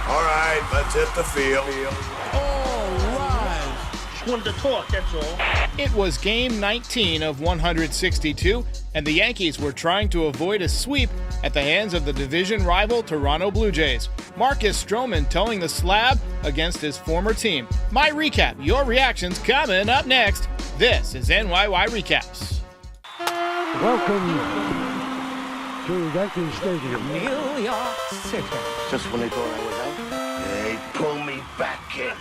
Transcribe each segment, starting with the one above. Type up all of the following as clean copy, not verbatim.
All right, let's hit the field. All right. Just wanted to talk, that's all. It was game 19 of 162, and the Yankees were trying to avoid a sweep at the hands of the division rival Toronto Blue Jays. Marcus Stroman towing the slab against his former team. My recap, your reactions coming up next. This is NYY Recaps. Welcome to Yankee Stadium. New York City. Just when they thought I was out, they pull me back in.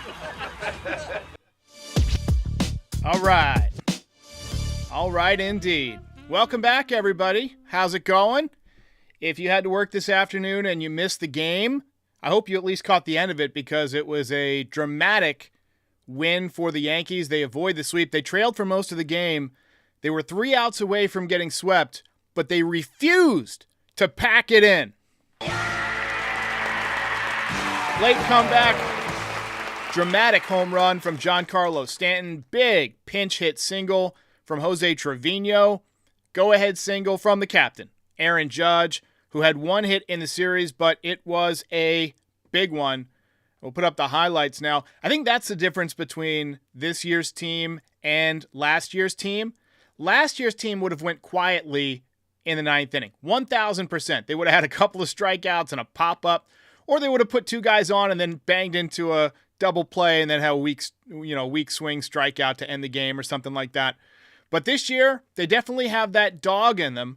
All right indeed. Welcome back, everybody. How's it going? If you had to work this afternoon and you missed the game, I hope you at least caught the end of it because it was a dramatic win for the Yankees. They avoid the sweep. They trailed for most of the game. They were 3 outs away from getting swept, but they refused to pack it in. Late comeback. Dramatic home run from Giancarlo Stanton. Big pinch hit single from Jose Trevino. Go-ahead single from the captain, Aaron Judge, who had 1 hit in the series, but it was a big one. We'll put up the highlights now. I think that's the difference between this year's team and last year's team. Last year's team would have went quietly in the 9th inning. 1,000%. They would have had a couple of strikeouts and a pop-up, or they would have put 2 guys on and then banged into a double play and then have a weak swing strikeout to end the game or something like that. But this year, they definitely have that dog in them,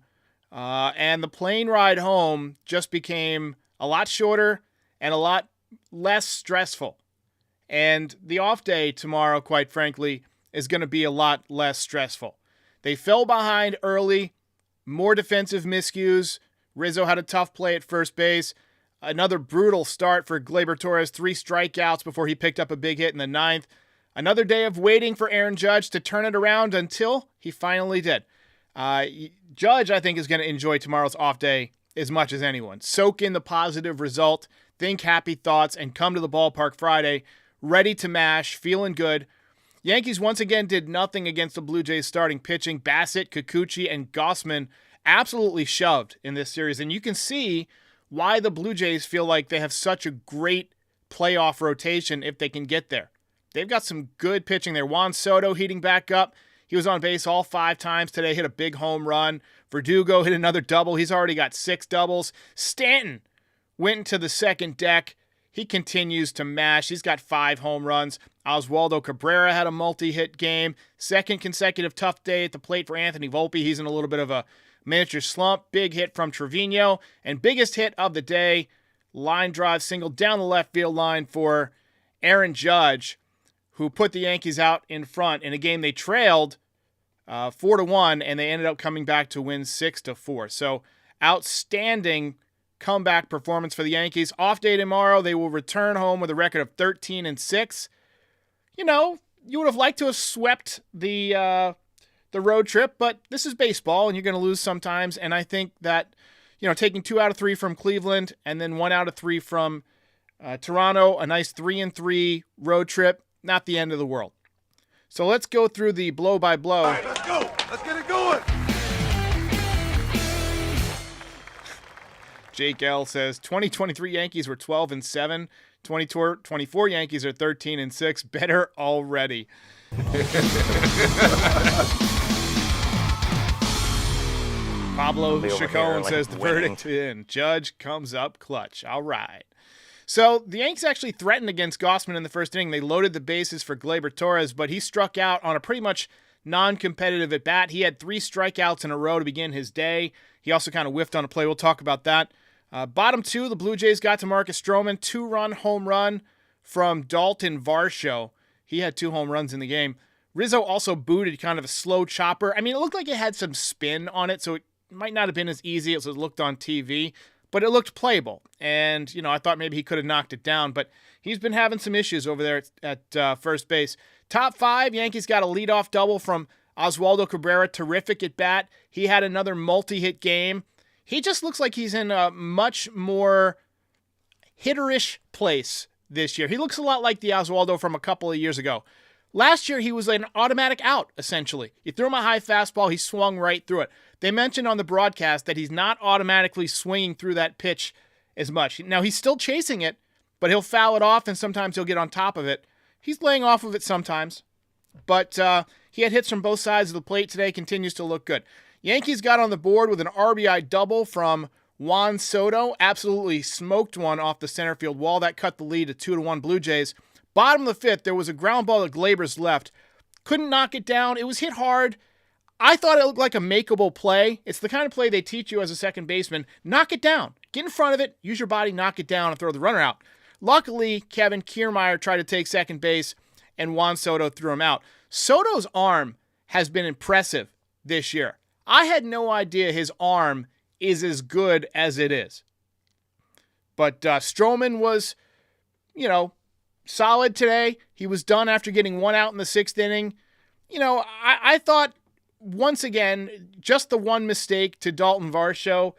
and the plane ride home just became a lot shorter and a lot less stressful. And the off day tomorrow, quite frankly, is going to be a lot less stressful. They fell behind early, more defensive miscues. Rizzo had a tough play at first base. Another brutal start for Gleyber Torres, 3 strikeouts before he picked up a big hit in the 9th. Another day of waiting for Aaron Judge to turn it around until he finally did. Judge, I think, is going to enjoy tomorrow's off day as much as anyone. Soak in the positive result, think happy thoughts, and come to the ballpark Friday ready to mash, feeling good. Yankees once again did nothing against the Blue Jays starting pitching. Bassett, Kikuchi, and Gausman absolutely shoved in this series. And you can see why the Blue Jays feel like they have such a great playoff rotation if they can get there. They've got some good pitching there. Juan Soto heating back up. He was on base all 5 times today, hit a big home run. Verdugo hit another double. He's already got 6 doubles. Stanton went into the second deck. He continues to mash. He's got 5 home runs. Oswaldo Cabrera had a multi-hit game. Second consecutive tough day at the plate for Anthony Volpe. He's in a little bit of a miniature slump. Big hit from Trevino. And biggest hit of the day, line drive single down the left field line for Aaron Judge, who put the Yankees out in front in a game they trailed 4-1, and they ended up coming back to win 6-4. So outstanding comeback performance for the Yankees. Off day tomorrow, they will return home with a record of 13-6. You know, you would have liked to have swept the road trip, but this is baseball, and you're going to lose sometimes. And I think that, taking 2 out of 3 from Cleveland and then 1 out of 3 from Toronto, a nice 3-3 road trip, not the end of the world. So let's go through the blow-by-blow. All right, let's go. Let's get it going. Jake L. says, 2023 Yankees were 12-7. 2024 Yankees are 13-6. Better already. Pablo Chacon says the verdict in. Judge comes up clutch. All right. So the Yankees actually threatened against Gausman in the first inning. They loaded the bases for Gleyber Torres, but he struck out on a pretty much non-competitive at-bat. He had 3 strikeouts in a row to begin his day. He also kind of whiffed on a play. We'll talk about that. Bottom 2, the Blue Jays got to Marcus Stroman. 2-run home run from Dalton Varsho. He had 2 home runs in the game. Rizzo also booted kind of a slow chopper. I mean, it looked like it had some spin on it, so it might not have been as easy as it looked on TV. But it looked playable, and, I thought maybe he could have knocked it down, but he's been having some issues over there at first base. Top 5, Yankees got a leadoff double from Oswaldo Cabrera, terrific at bat. He had another multi-hit game. He just looks like he's in a much more hitterish place this year. He looks a lot like the Oswaldo from a couple of years ago. Last year, he was an automatic out, essentially. You threw him a high fastball, he swung right through it. They mentioned on the broadcast that he's not automatically swinging through that pitch as much. Now, he's still chasing it, but he'll foul it off, and sometimes he'll get on top of it. He's laying off of it sometimes, but he had hits from both sides of the plate today, continues to look good. Yankees got on the board with an RBI double from Juan Soto, absolutely smoked one off the center field wall. That cut the lead to 2-1 Blue Jays. Bottom of the fifth, there was a ground ball to Glaber's left. Couldn't knock it down. It was hit hard. I thought it looked like a makeable play. It's the kind of play they teach you as a second baseman. Knock it down. Get in front of it, use your body, knock it down, and throw the runner out. Luckily, Kevin Kiermaier tried to take second base, and Juan Soto threw him out. Soto's arm has been impressive this year. I had no idea his arm is as good as it is. But Stroman was, solid today. He was done after getting one out in the sixth inning. I thought, once again, just the one mistake to Dalton Varsho,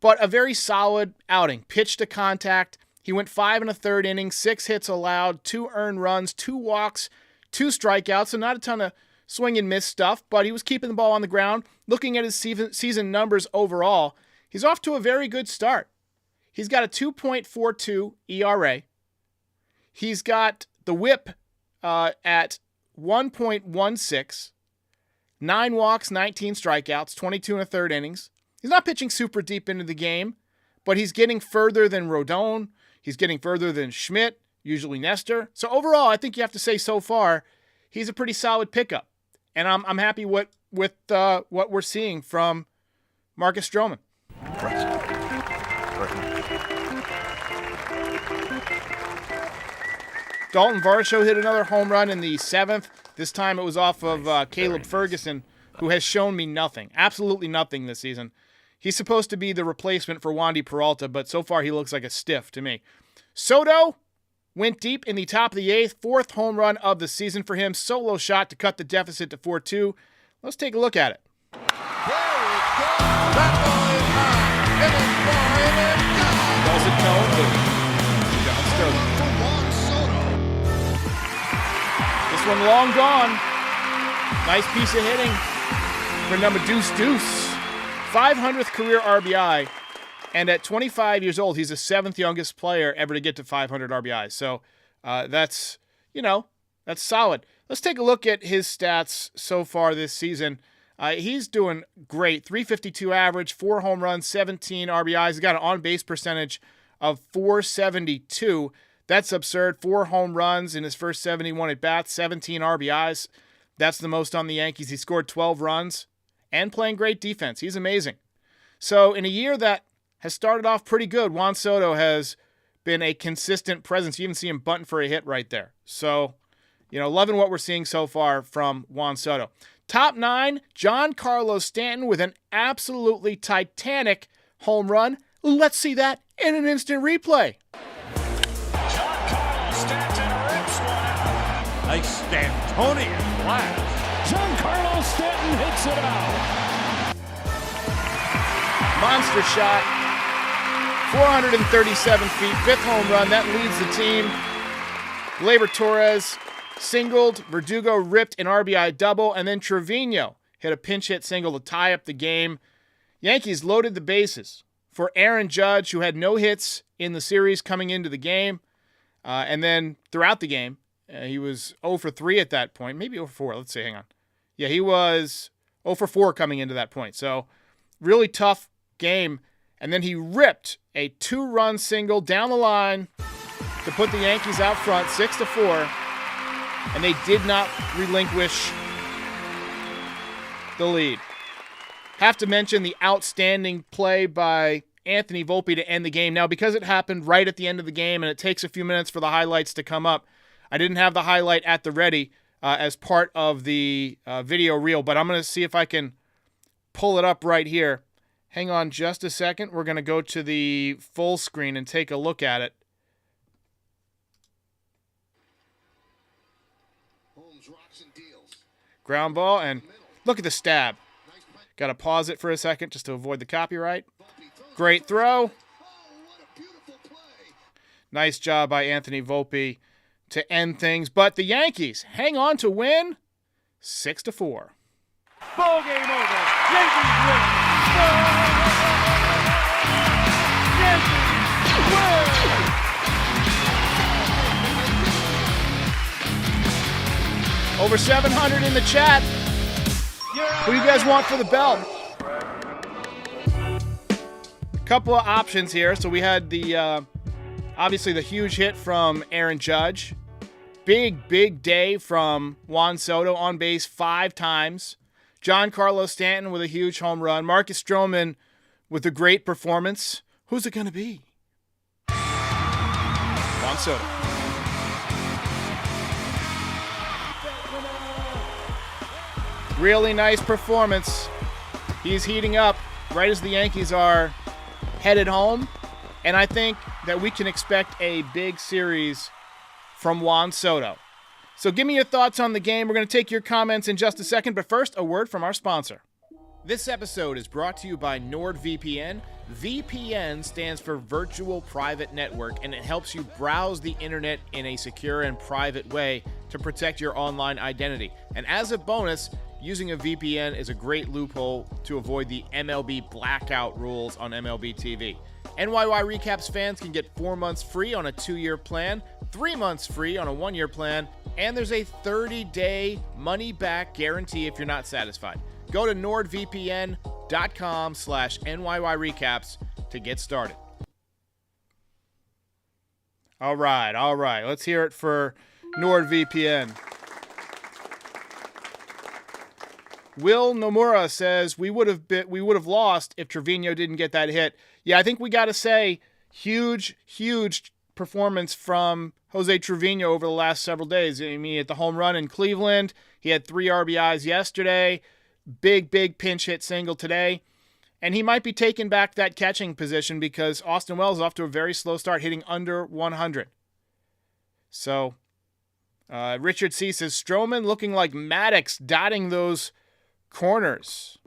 but a very solid outing. Pitch to contact. He went 5 1/3 innings, 6 hits allowed, 2 earned runs, 2 walks, 2 strikeouts, so not a ton of swing and miss stuff, but he was keeping the ball on the ground. Looking at his season numbers overall, he's off to a very good start. He's got a 2.42 ERA. He's got the whip at 1.16, 9 walks, 19 strikeouts, 22 1/3 innings. He's not pitching super deep into the game, but he's getting further than Rodon. He's getting further than Schmidt, usually Nestor. So overall, I think you have to say so far, he's a pretty solid pickup. And I'm happy with what we're seeing from Marcus Stroman. Dalton Varsho hit another home run in the 7th. This time it was off of Caleb Ferguson, who has shown me nothing, absolutely nothing this season. He's supposed to be the replacement for Wandy Peralta, but so far he looks like a stiff to me. Soto went deep in the top of the 8th, 4th home run of the season for him. Solo shot to cut the deficit to 4-2. Let's take a look at it. There it goes. That ball is high. It is far. It is gone. Does it tone? John Sterling. For Juan Soto. This one long gone. Nice piece of hitting for number Deuce. 500th career RBI. And at 25 years old, he's the 7th youngest player ever to get to 500 RBIs. So that's solid. Let's take a look at his stats so far this season. He's doing great. 352 average, 4 home runs, 17 RBIs. He's got an on-base percentage of .472. That's absurd. 4 home runs in his first 71 at-bats, 17 RBIs. That's the most on the Yankees. He scored 12 runs and playing great defense. He's amazing. So in a year that has started off pretty good, Juan Soto has been a consistent presence. You even see him bunting for a hit right there. So, loving what we're seeing so far from Juan Soto. Top 9, Giancarlo Stanton with an absolutely titanic home run. Let's see that in an instant replay. Giancarlo Stanton rips one out. A Stantonian blast. Giancarlo Stanton hits it out. Monster shot. 437 feet, 5th home run. That leads the team. Gleyber Torres singled. Verdugo ripped an RBI double. And then Trevino hit a pinch hit single to tie up the game. Yankees loaded the bases for Aaron Judge, who had no hits in the series coming into the game. And then throughout the game, he was 0 for 3 at that point. Maybe 0 for 4. Let's see. Hang on. Yeah, he was 0 for 4 coming into that point. So really tough game. And then he ripped a 2-run single down the line to put the Yankees out front 6-4. And they did not relinquish the lead. Have to mention the outstanding play by Anthony Volpe to end the game. Now, because it happened right at the end of the game and it takes a few minutes for the highlights to come up, I didn't have the highlight at the ready as part of the video reel, but I'm going to see if I can pull it up right here. Hang on just a second. We're going to go to the full screen and take a look at it. Ground ball, and look at the stab. Got to pause it for a second just to avoid the copyright. Great throw. Nice job by Anthony Volpe to end things. But the Yankees hang on to win 6-4. Ball game over. Yankees win. Yankees win. Over 700 in the chat. Who do you guys want for the belt? Couple of options here. So we had the obviously the huge hit from Aaron Judge. Big day from Juan Soto, on base 5 times. Giancarlo Stanton with a huge home run. Marcus Stroman with a great performance. Who's it going to be? Juan Soto. Really nice performance. He's heating up right as the Yankees are headed home. And I think that we can expect a big series from Juan Soto. So give me your thoughts on the game. We're going to take your comments in just a second. But first, a word from our sponsor. This episode is brought to you by NordVPN. VPN stands for Virtual Private Network, and it helps you browse the internet in a secure and private way to protect your online identity. And as a bonus, using a VPN is a great loophole to avoid the MLB blackout rules on MLB TV. NYY Recaps fans can get 4 months free on a 2-year plan, 3 months free on a 1-year plan, and there's a 30-day money-back guarantee if you're not satisfied. Go to nordvpn.com/NYY Recaps to get started. All right. Let's hear it for NordVPN. Will Nomura says we would have lost if Trevino didn't get that hit. Yeah, I think we got to say huge performance from Jose Trevino over the last several days. I mean, at the home run in Cleveland, he had 3 RBIs yesterday. Big pinch hit single today. And he might be taking back that catching position because Austin Wells is off to a very slow start, hitting under 100. So, Richard C. says, Stroman looking like Maddox dotting those corners.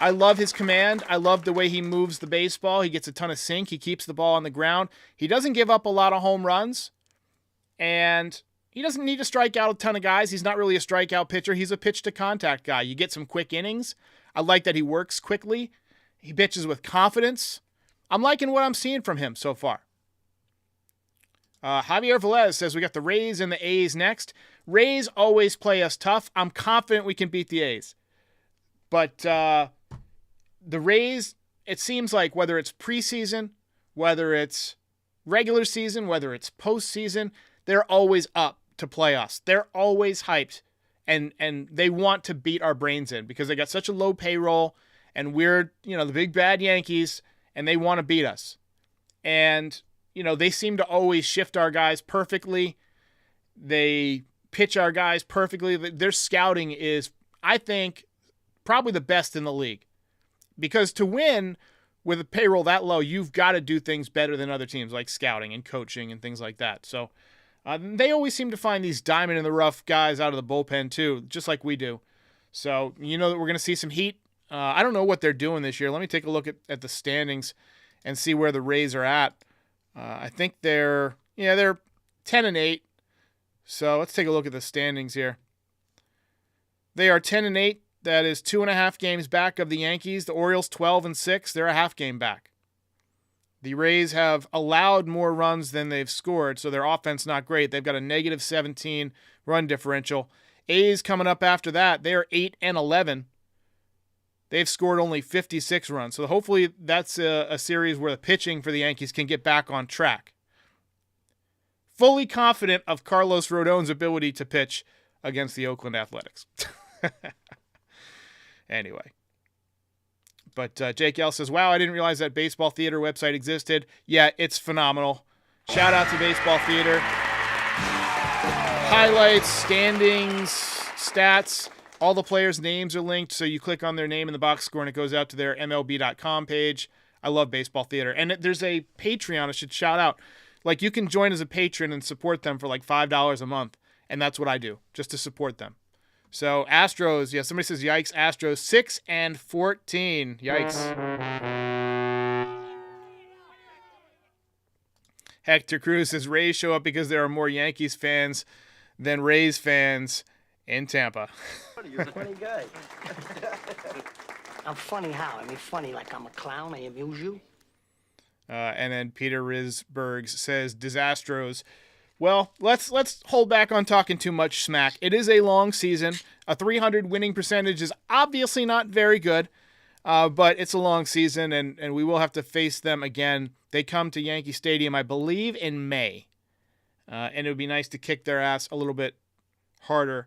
I love his command. I love the way he moves the baseball. He gets a ton of sink. He keeps the ball on the ground. He doesn't give up a lot of home runs. And he doesn't need to strike out a ton of guys. He's not really a strikeout pitcher. He's a pitch-to-contact guy. You get some quick innings. I like that he works quickly. He pitches with confidence. I'm liking what I'm seeing from him so far. Javier Velez says we got the Rays and the A's next. Rays always play us tough. I'm confident we can beat the A's. But the Rays, it seems like whether it's preseason, whether it's regular season, whether it's postseason, they're always up to play us. They're always hyped, and they want to beat our brains in because they got such a low payroll, and we're, the big bad Yankees, and they want to beat us. And, they seem to always shift our guys perfectly. They pitch our guys perfectly. Their scouting is, I think, probably the best in the league. Because to win with a payroll that low, you've got to do things better than other teams, like scouting and coaching and things like that. So they always seem to find these diamond-in-the-rough guys out of the bullpen, too, just like we do. So that we're going to see some heat. I don't know what they're doing this year. Let me take a look at the standings and see where the Rays are at. I think they're 10-8. So let's take a look at the standings here. They are 10-8. That is 2.5 games back of the Yankees. The Orioles 12-6. They're a half game back. The Rays have allowed more runs than they've scored, so their offense not great. They've got a -17 run differential. A's coming up after that. They are 8-11. They've scored only 56 runs. So hopefully that's a series where the pitching for the Yankees can get back on track. Fully confident of Carlos Rodon's ability to pitch against the Oakland Athletics. Anyway. But Jake L says, wow, I didn't realize that Baseball Theater website existed. Yeah, it's phenomenal. Shout out to Baseball Theater. Highlights, standings, stats, all the players' names are linked, so you click on their name in the box score and it goes out to their MLB.com page. I love Baseball Theater. And there's a Patreon I should shout out. Like, you can join as a patron and support them for like $5 a month, and that's what I do, just to support them. So, Astros, yeah, somebody says, yikes, Astros, 6-14. Yikes. Hector Cruz says, Rays show up because there are more Yankees fans than Rays fans in Tampa. You're a funny guy. I'm funny how? I mean, funny like I'm a clown, I amuse you? And then Peter Risberg says, Disastros, Well, let's hold back on talking too much smack. It is a long season. A 300 winning percentage is obviously not very good, but it's a long season, and we will have to face them again. They come to Yankee Stadium, I believe, in May, and it would be nice to kick their ass a little bit harder.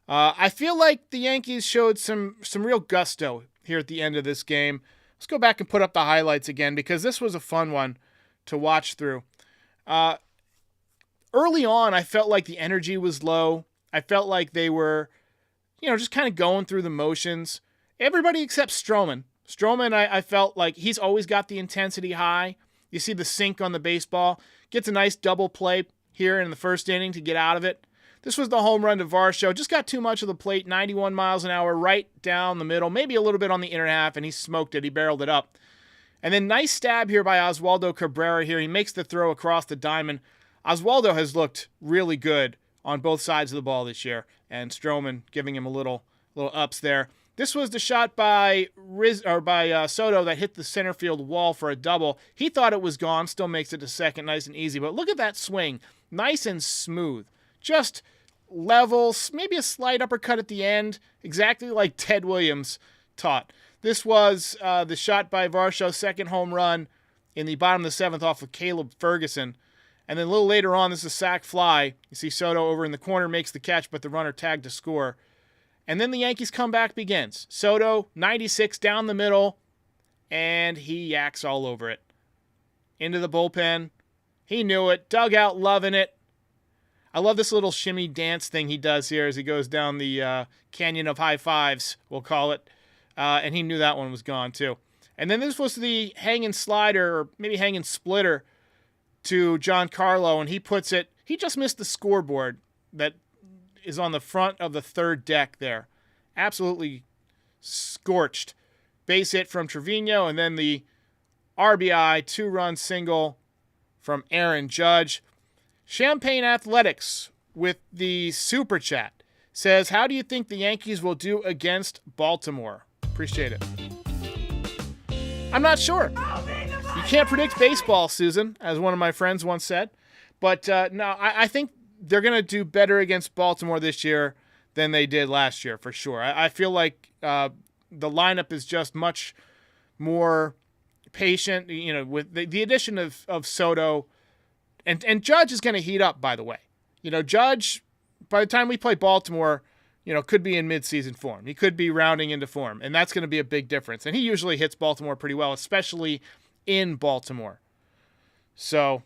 I feel like the Yankees showed some real gusto here at the end of this game. Let's go back and put up the highlights again because this was a fun one to watch through. Early on, I felt like the energy was low. I felt like they were, just kind of going through the motions. Everybody except Stroman. Stroman, I felt like he's always got the intensity high. You see the sink on the baseball. Gets a nice double play here in the first inning to get out of it. This was the home run to Varsho. Just got too much of the plate, 91 miles an hour, right down the middle, maybe a little bit on the inner half, and he smoked it. He barreled it up. And then nice stab here by Oswaldo Cabrera here. He makes the throw across the diamond. Oswaldo has looked really good on both sides of the ball this year, and Stroman giving him a little ups there. This was the shot by Soto that hit the center field wall for a double. He thought it was gone, still makes it to second, nice and easy. But look at that swing, nice and smooth, just level, maybe a slight uppercut at the end, exactly like Ted Williams taught. This was the shot by Varsho, second home run in the bottom of the seventh off of Caleb Ferguson. And then a little later on, this is a sac fly. You see Soto over in the corner makes the catch, but the runner tagged to score. And then the Yankees comeback begins. Soto, 96 down the middle, and he yaks all over it. Into the bullpen. He knew it. Dugout loving it. I love this little shimmy dance thing he does here as he goes down the canyon of high fives, we'll call it. And he knew that one was gone, too. And then this was the hanging slider, or maybe hanging splitter, to Giancarlo, and he puts it, he just missed the scoreboard that is on the front of the third deck there. Absolutely scorched. Base hit from Trevino, and then the RBI, 2-run single from Aaron Judge. Champagne Athletics with the super chat says, how do you think the Yankees will do against Baltimore? Appreciate it. I'm not sure. You can't predict baseball, Susan, as one of my friends once said. But no, I think they're going to do better against Baltimore this year than they did last year, for sure. I feel like the lineup is just much more patient, with the addition of Soto. And Judge is going to heat up, by the way. Judge, by the time we play Baltimore, could be in midseason form. He could be rounding into form, and that's going to be a big difference. And he usually hits Baltimore pretty well, especially in Baltimore. So,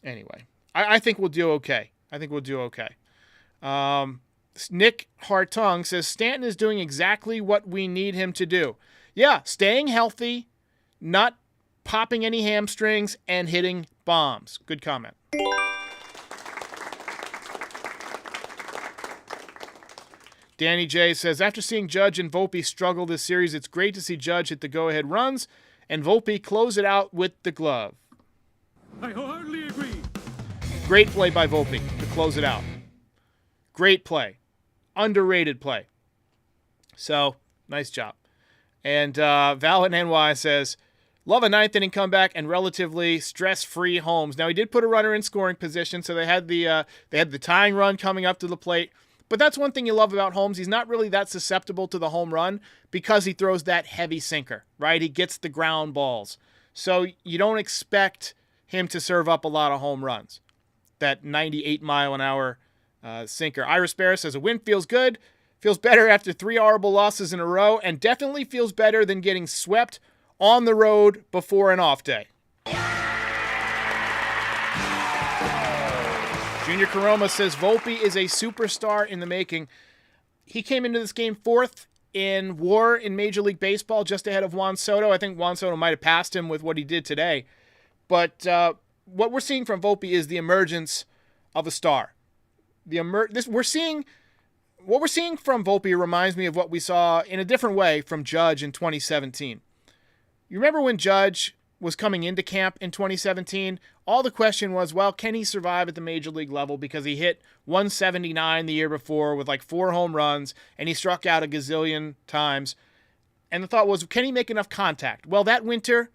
anyway, I think we'll do okay. Nick Hartung says, Stanton is doing exactly what we need him to do. Yeah, staying healthy, not popping any hamstrings, and hitting bombs. Good comment. Danny J says, after seeing Judge and Volpe struggle this series, it's great to see Judge hit the go-ahead runs and Volpe close it out with the glove. I hardly agree. Great play by Volpe to close it out. Great play. Underrated play. So, nice job. And Val at NY says, love a ninth inning comeback and relatively stress-free Holmes. Now, he did put a runner in scoring position, so they had the tying run coming up to the plate. But that's one thing you love about Holmes. He's not really that susceptible to the home run because he throws that heavy sinker, right? He gets the ground balls. So you don't expect him to serve up a lot of home runs. That 98-mile-an-hour sinker. Iris Barra says, a win feels good. Feels better after 3 horrible losses in a row, and definitely feels better than getting swept on the road before an off day. Junior Caroma says Volpe is a superstar in the making. He came into this game 4th in WAR in Major League Baseball, just ahead of Juan Soto. I think Juan Soto might have passed him with what he did today. But what we're seeing from Volpe is the emergence of a star. What we're seeing from Volpe reminds me of what we saw in a different way from Judge in 2017. You remember when Judge was coming into camp in 2017? All the question was, well, can he survive at the major league level? Because he hit 179 the year before with like 4 home runs, and he struck out a gazillion times. And the thought was, can he make enough contact? Well, that winter,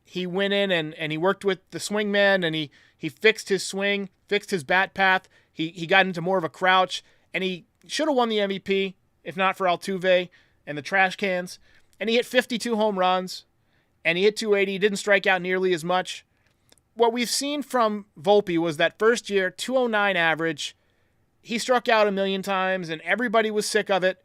he went in and he worked with the swingman, and he fixed his swing, fixed his bat path. He got into more of a crouch, and he should have won the MVP if not for Altuve and the trash cans. And he hit 52 home runs, and he hit 280. He didn't strike out nearly as much. What we've seen from Volpe was that first year, 209 average. He struck out a million times, and everybody was sick of it,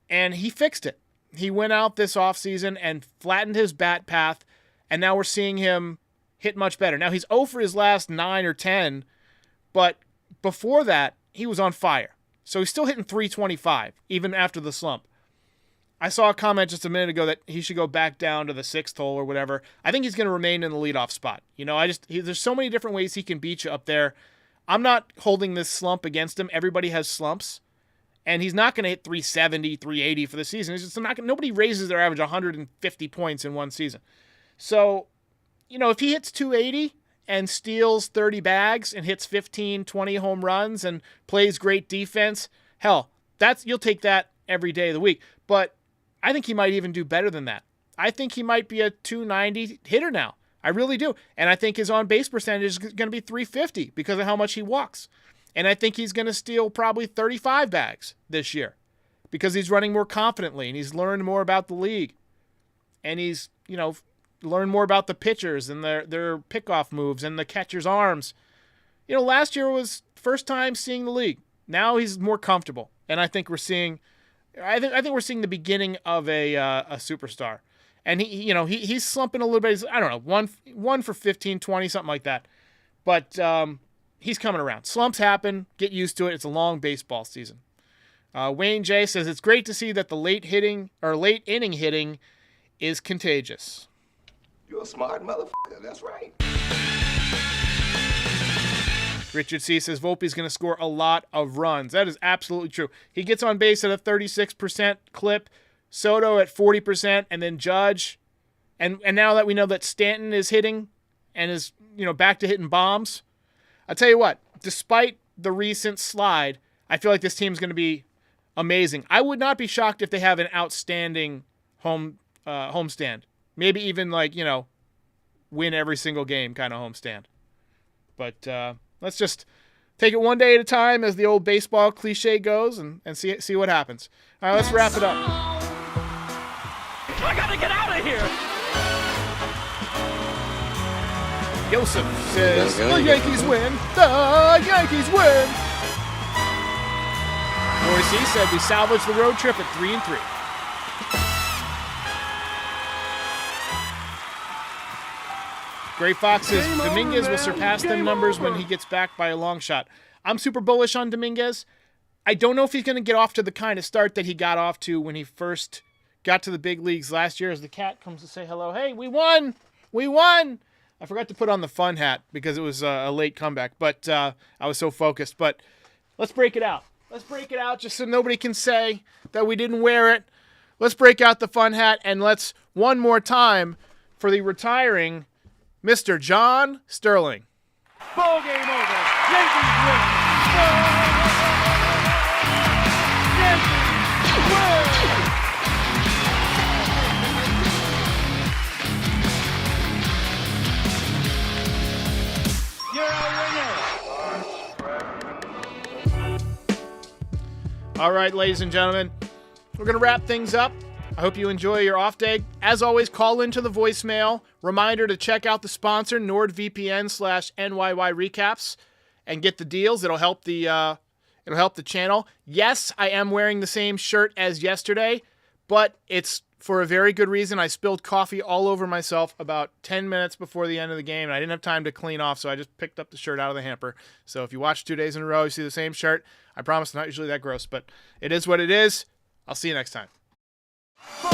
and he fixed it. He went out this offseason and flattened his bat path, and now we're seeing him hit much better. Now, he's 0 for his last 9 or 10, but before that, he was on fire. So he's still hitting 325, even after the slump. I saw a comment just a minute ago that he should go back down to the 6th hole or whatever. I think he's going to remain in the leadoff spot. You know, there's so many different ways he can beat you up there. I'm not holding this slump against him. Everybody has slumps. And he's not going to hit 370, 380 for the season. It's just nobody raises their average 150 points in one season. So, you know, if he hits 280 and steals 30 bags and hits 15, 20 home runs and plays great defense, hell, you'll take that every day of the week. But I think he might even do better than that. I think he might be a 290 hitter now. I really do. And I think his on-base percentage is going to be 350 because of how much he walks. And I think he's going to steal probably 35 bags this year because he's running more confidently and he's learned more about the league. And he's, you know, learned more about the pitchers and their pickoff moves and the catcher's arms. You know, last year was first time seeing the league. Now he's more comfortable. And I think we're seeing we're seeing the beginning of a superstar. And he's slumping a little bit. He's, I don't know, one for 15, 20, something like that. But he's coming around. Slumps happen. Get used to it. It's a long baseball season. Wayne J says it's great to see that the late inning hitting is contagious. You're a smart motherfucker. That's right. Richard C. says Volpe's going to score a lot of runs. That is absolutely true. He gets on base at a 36% clip, Soto at 40%, and then Judge. And now that we know that Stanton is hitting and is, you know, back to hitting bombs, I'll tell you what, despite the recent slide, I feel like this team's going to be amazing. I would not be shocked if they have an outstanding homestand. Maybe even like, you know, win every single game kind of homestand. But let's just take it one day at a time, as the old baseball cliche goes, and see what happens. All right, let's wrap it up. I gotta get out of here! Joseph says, the Yankees win! The Yankees win! Roy C. said we salvaged the road trip at 3-3. Gray Fox says Dominguez will surpass them numbers when he gets back by a long shot. I'm super bullish on Dominguez. I don't know if he's going to get off to the kind of start that he got off to when he first got to the big leagues last year, as the cat comes to say hello. Hey, we won! We won! I forgot to put on the fun hat because it was a late comeback, but I was so focused. But let's break it out. Let's break it out just so nobody can say that we didn't wear it. Let's break out the fun hat, and let's, one more time, for the retiring Mr. John Sterling. Ball game over. Yankees win. Yankees win. You're a winner. All right, ladies and gentlemen, we're going to wrap things up. I hope you enjoy your off day. As always, call into the voicemail. Reminder to check out the sponsor, NordVPN/NYY Recaps, and get the deals. It'll help the channel. Yes, I am wearing the same shirt as yesterday, but it's for a very good reason. I spilled coffee all over myself about 10 minutes before the end of the game, and I didn't have time to clean off, so I just picked up the shirt out of the hamper. So if you watch 2 days in a row, you see the same shirt. I promise it's not usually that gross, but it is what it is. I'll see you next time. Ball